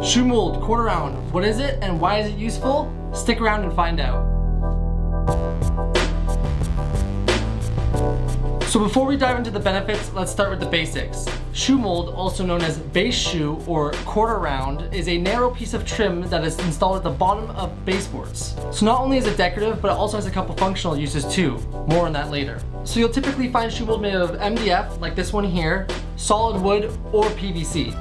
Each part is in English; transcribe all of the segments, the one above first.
Shoe mold, quarter round. What is it and why is it useful? Stick around and find out. So before we dive into the benefits, let's start with the basics. Shoe mold, also known as base shoe or quarter round, is a narrow piece of trim that is installed at the bottom of baseboards. So not only is it decorative, but it also has a couple functional uses too. More on that later. So you'll typically find shoe mold made of MDF, like this one here, solid wood, or PVC.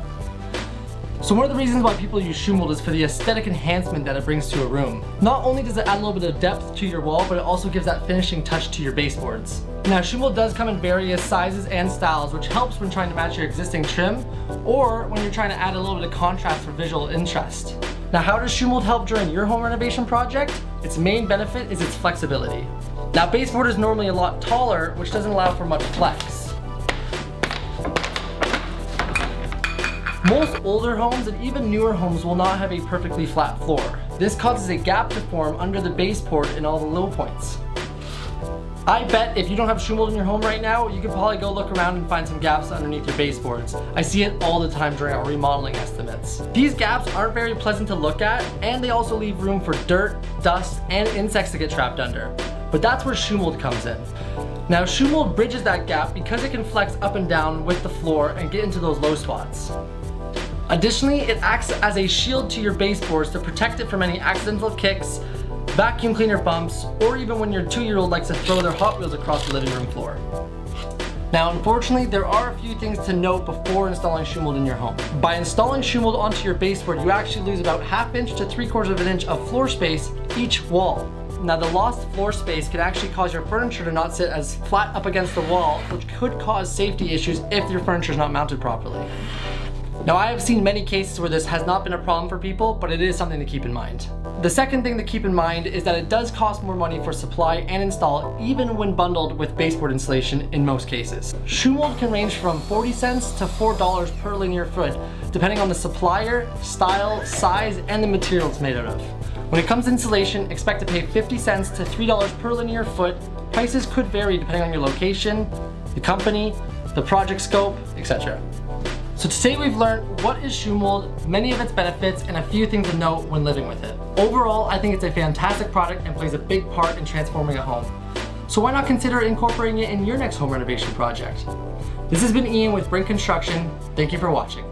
So one of the reasons why people use shoe mold is for the aesthetic enhancement that it brings to a room. Not only does it add a little bit of depth to your wall, but it also gives that finishing touch to your baseboards. Now, shoe mold does come in various sizes and styles, which helps when trying to match your existing trim, or when you're trying to add a little bit of contrast for visual interest. Now, how does shoe mold help during your home renovation project? Its main benefit is its flexibility. Now, baseboard is normally a lot taller, which doesn't allow for much flex. Most older homes and even newer homes will not have a perfectly flat floor. This causes a gap to form under the baseboard in all the low points. I bet if you don't have shoe mold in your home right now, you could probably go look around and find some gaps underneath your baseboards. I see it all the time during our remodeling estimates. These gaps aren't very pleasant to look at, and they also leave room for dirt, dust, and insects to get trapped under. But that's where shoe mold comes in. Now, shoe mold bridges that gap because it can flex up and down with the floor and get into those low spots. Additionally, it acts as a shield to your baseboards to protect it from any accidental kicks, vacuum cleaner bumps, or even when your 2-year-old likes to throw their Hot Wheels across the living room floor. Now, unfortunately, there are a few things to note before installing shoe mold in your home. By installing shoe mold onto your baseboard, you actually lose about 1/2 inch to 3/4 of an inch of floor space each wall. Now, the lost floor space can actually cause your furniture to not sit as flat up against the wall, which could cause safety issues if your furniture is not mounted properly. Now, I have seen many cases where this has not been a problem for people, but it is something to keep in mind. The second thing to keep in mind is that it does cost more money for supply and install, even when bundled with baseboard installation in most cases. Shoe mold can range from 40 cents to $4 per linear foot, depending on the supplier, style, size, and the material it's made out of. When it comes to installation, expect to pay 50 cents to $3 per linear foot. Prices could vary depending on your location, the company, the project scope, etc. So today we've learned what is shoe mold, many of its benefits, and a few things to note when living with it. Overall, I think it's a fantastic product and plays a big part in transforming a home. So why not consider incorporating it in your next home renovation project? This has been Ian with Brinq Construction. Thank you for watching.